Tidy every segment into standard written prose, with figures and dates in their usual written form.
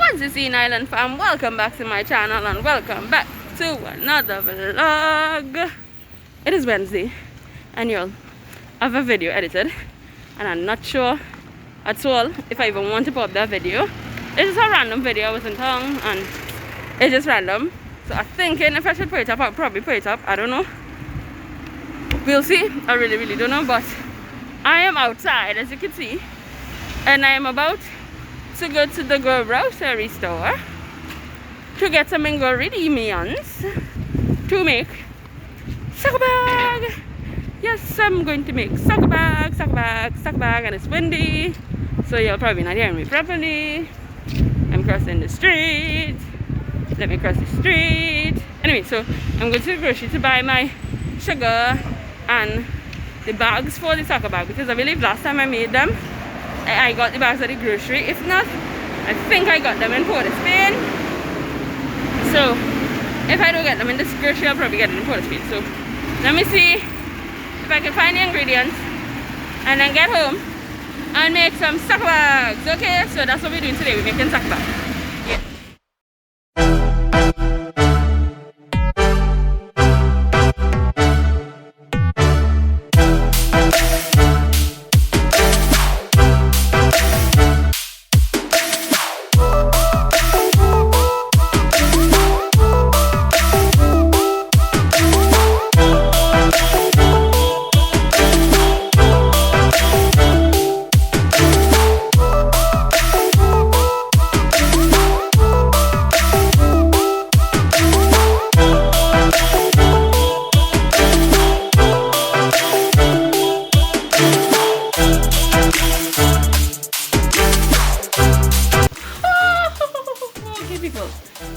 What's this Scene Island fam? Welcome back to my channel and welcome back to another vlog. It is Wednesday and you'll have a video edited and I'm not sure at all if I even want to put up that video. It's just a random video. I was in town and it's just random. So I'm thinking if I should put it up, I'll probably put it up. I don't know. We'll see. I really don't know, but I am outside as you can see and I am about to go to the grocery store to get some ingredients to make soccer bag. Yes, I'm going to make soccer bag, and it's windy, so you'll probably not hear me properly. I'm crossing the street. Let me cross the street. Anyway, so I'm going to the grocery to buy my sugar and the bags for the soccer bag, because I believe last time I made them I got the bags at the grocery. If not, I think I got them in Port of Spain. So if I don't get them in this grocery, I'll probably get them in Port of Spain. So let me see if I can find the ingredients and then get home and make some soccer bags. Okay, so that's what we're doing today. We're making soccer bags. Yeah.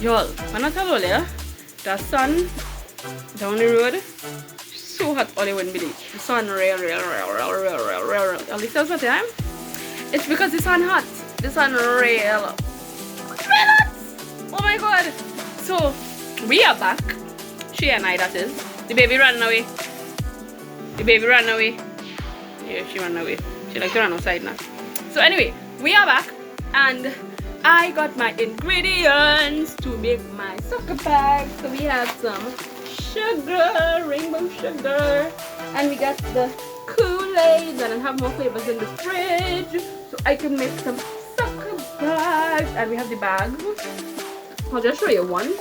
Y'all, when I tell you earlier, the sun down the road, so hot all you wouldn't believe. The sun real. At least that's what time. It's because the sun hot. The sun real hot. Oh my god. So we are back. She and I, that is. The baby ran away. The baby ran away. Yeah, she ran away. She like to run outside now. So anyway, we are back and I got my ingredients to make my soccer bag. So we have some sugar, rainbow sugar, and we got the Kool-Aid, and I have more flavors in the fridge so I can make some soccer bags. And we have the bags. I'll just show you one,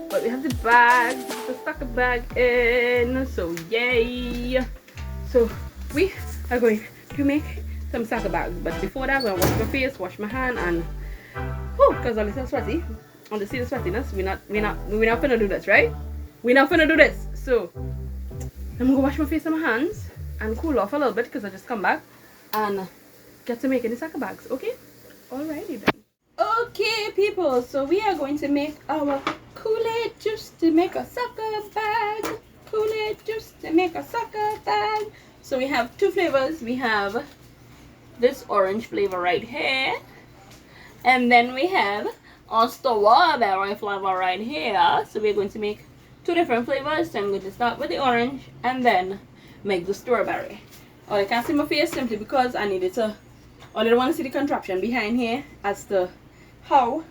but we have the bags, the soccer bag in. So yay! So we are going to make some soccer bags, but before that, I'm gonna wash my face, wash my hand, and because I'm a little sweaty. On the see the sweatiness, we're not gonna do this, right? We're not gonna do this. So I'm gonna wash my face and my hands and cool off a little bit because I just come back and get to making the soccer bags. Okay? Alrighty then. Okay, people. So we are going to make our Kool-Aid juice to make a soccer bag. Kool-Aid juice to make a soccer bag. So we have two flavors. We have this orange flavor right here. And then we have a strawberry flavor right here. So we're going to make two different flavors. So I'm going to start with the orange and then make the strawberry. Oh, I can't see my face simply because I needed to, I didn't want to see the contraption behind here as to how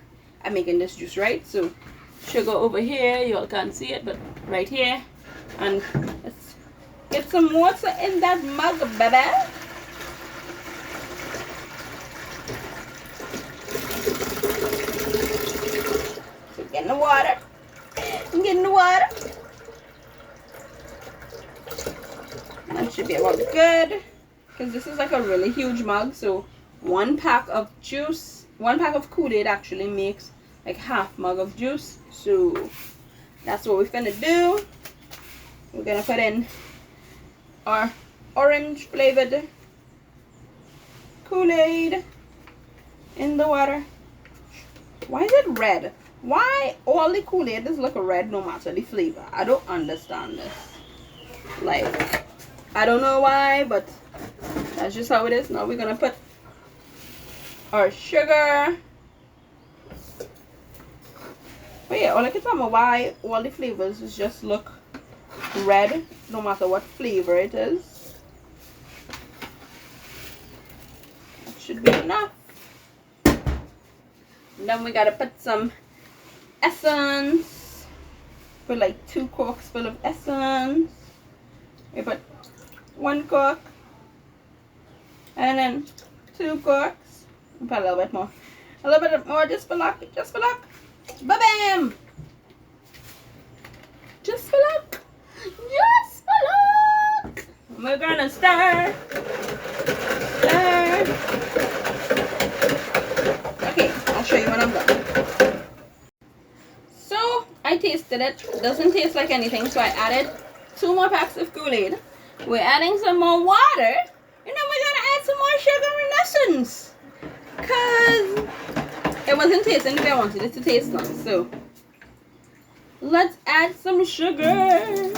I'm making this juice, right? So sugar over here, you all can't see it, but right here. And let's get some water in that mug, baby. Get in the water. I'm getting the water. That should be about good. Because this is like a really huge mug. So one pack of juice, one pack of Kool-Aid actually makes like half mug of juice. So that's what we're gonna do. We're gonna put in our orange flavored Kool-Aid in the water. Why is it red? Why all the Kool-Aid look red no matter the flavor? I don't understand this. Like, I don't know why, but that's just how it is. Now we're gonna put our sugar. But yeah, all I can tell me why all the flavors just look red no matter what flavor it is. That should be enough. then we gotta put some essence. Put like 2 corks full of essence. We put 1 cork. And then 2 corks. Put a little bit more. A little bit more just for luck. Just for luck. Ba-bam! Just for luck. Just for luck. We're gonna stir. Stir. Okay, I'll show you what I've done. So, I tasted it. It doesn't taste like anything, so I added 2 more packs of Kool-Aid. We're adding some more water. And then we're gonna add some more sugar and essence. Cause it wasn't tasting the way I wanted it to taste nice. So let's add some sugar.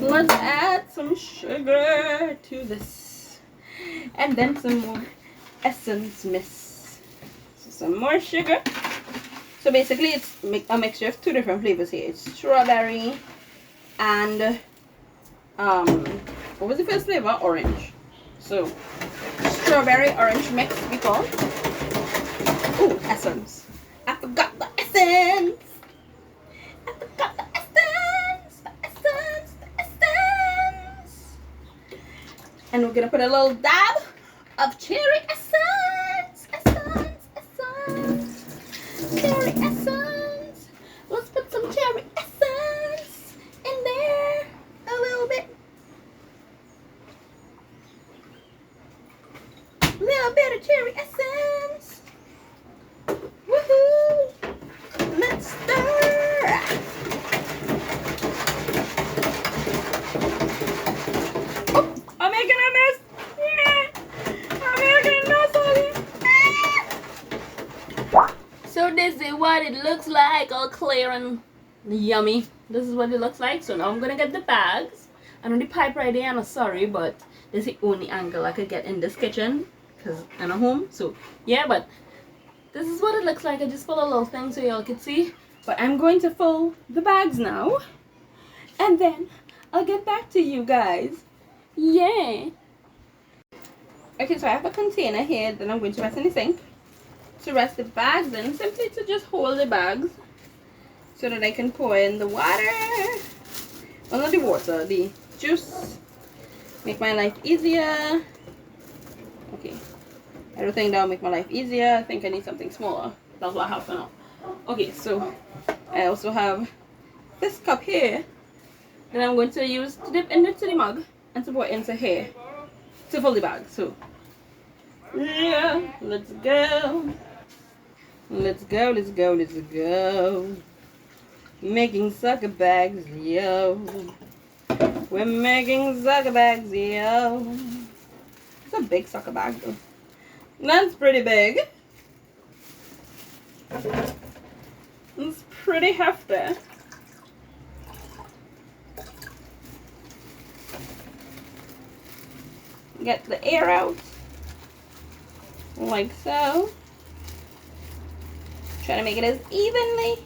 Let's add some sugar to this. And then some more essence mist. So some more sugar. So basically it's a mixture of 2 different flavors here. It's strawberry and what was the first flavor? Orange. So strawberry orange mix we call. Ooh, essence. I forgot the essence. I forgot the essence. The essence. The essence. And we're gonna put a little dab of cherry essence. Essence. Essence. Cherry essence. Let's put some cherry essence in there. A little bit. Little bit of cherry essence. Woohoo! Let's stir. Oh, I'm making a mess. I'm making a mess of it. So this is what it looks like, all clear and yummy. This is what it looks like. So now I'm gonna get the bags. I know the pipe right there, I'm sorry, but this is the only angle I could get in this kitchen because I'm at home. So yeah, but this is what it looks like. I just pulled a little thing so y'all can see. But I'm going to fill the bags now, and then I'll get back to you guys. Yeah. Okay, so I have a container here that I'm going to rest in the sink to rest the bags in, simply to just hold the bags so that I can pour in the water. Well, not the water, the juice. Make my life easier. Okay. Everything that'll make my life easier. I think I need something smaller. That's what I have for now. Okay, so I also have this cup here that I'm going to use to dip into the mug and to pour into here to fill the bag. So yeah, let's go. Let's go, let's go, let's go. Making sucker bags, yo. We're making sucker bags, yo. It's a big sucker bag though. That's pretty big. It's pretty hefty. Get the air out. Like so. Try to make it as evenly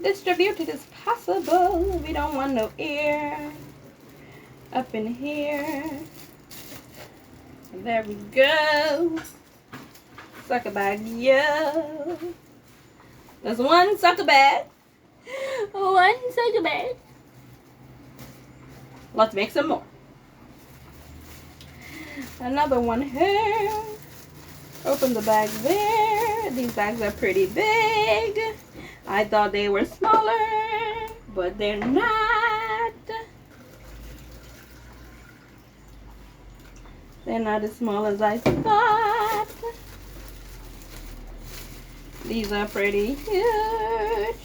distributed as possible. We don't want no air up in here. There we go. Sucker bag, yo. There's one sucker bag. One sucker bag. Let's make some more. Another one here. Open the bag there. These bags are pretty big. I thought they were smaller, but they're not. They're not as small as I thought. These are pretty huge.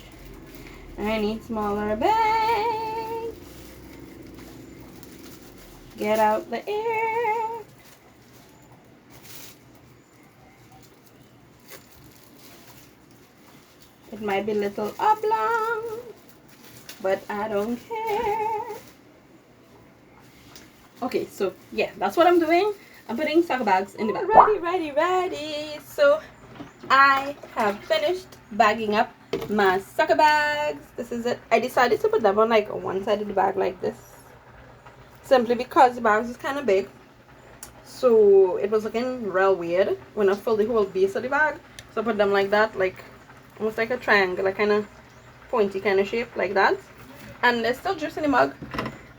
I need smaller bags. Get out the air. It might be a little oblong, but I don't care. Okay, so yeah, that's what I'm doing. I'm putting sucker bags in the bag. Ready. So I have finished bagging up my sucker bags. This is it. I decided to put them on like one side of the bag like this, simply because the bags is kind of big. So it was looking real weird when I filled the whole base of the bag. So I put them like that, like almost like a triangular kind of pointy kind of shape like that. And there's still juice in the mug,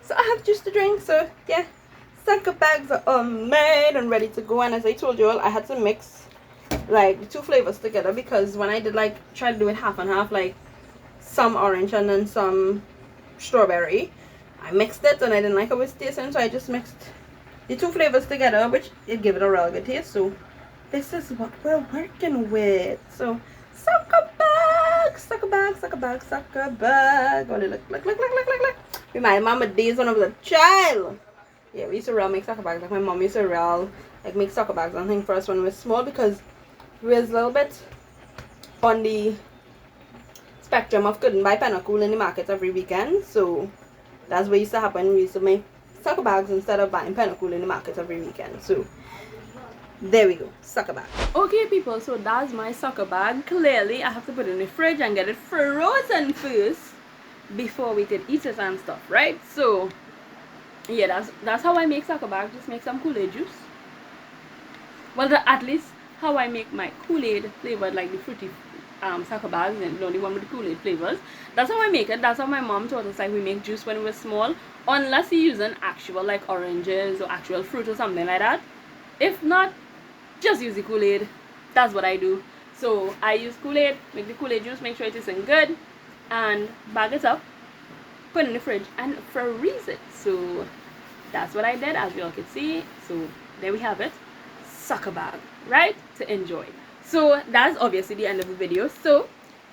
so I have juice to drink. So yeah, sucker bags are all made and ready to go. And as I told you all, I had to mix like the two flavors together, because when I did like try to do it half and half, like some orange and then some strawberry, I mixed it and I didn't like how it was tasting, so I just mixed the two flavors together, which it gave it a real good taste. So this is what we're working with. So sucker bag, sucker bag, sucker bag, sucker bag. Oh, look. Remind mama days when I was a child. Yeah, we used to real make soccer bags. Like my mom used to real like make soccer bags and thing for us when we were small, because we was a little bit on the spectrum of couldn't buy Pinnacle in the market every weekend. So that's what used to happen. We used to make soccer bags instead of buying Pinnacle in the market every weekend. So there we go, soccer bag. Okay people, so that's my soccer bag. Clearly I have to put it in the fridge and get it frozen first before we could eat it and stuff, right? So yeah, that's how I make soccer bag. Just make some Kool-Aid juice. Well, at least how I make my Kool-Aid flavored, like the fruity soccer bags, and the one with the Kool-Aid flavors. That's how I make it. That's how my mom taught us, like we make juice when we were small, unless you're using actual like oranges or actual fruit or something like that. If not, just use the Kool-Aid. That's what I do. So I use Kool-Aid, make the Kool-Aid juice, make sure it isn't good, and bag it up, put it in the fridge and freeze it. So that's what I did, as you all could see. So there we have it, soccer bag, right, to enjoy. So that's obviously the end of the video. So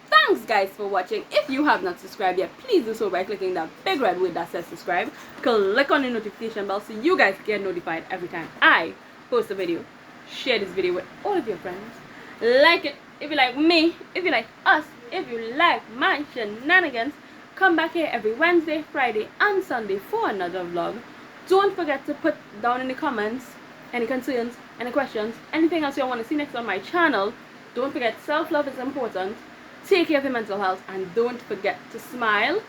thanks guys for watching. If you have not subscribed yet, please do so by clicking that big red word that says subscribe. Click on the notification bell so you guys get notified every time I post a video. Share this video with all of your friends. Like it if you like me, if you like us, if you like my shenanigans. Come back here every Wednesday, Friday and Sunday for another vlog. Don't forget to put down in the comments any concerns, any questions, anything else you want to see next on my channel. Don't forget, self-love is important. Take care of your mental health and don't forget to smile.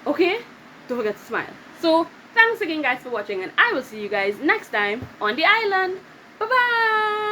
Okay? Don't forget to smile. So thanks again guys for watching, and I will see you guys next time on the island. Bye bye.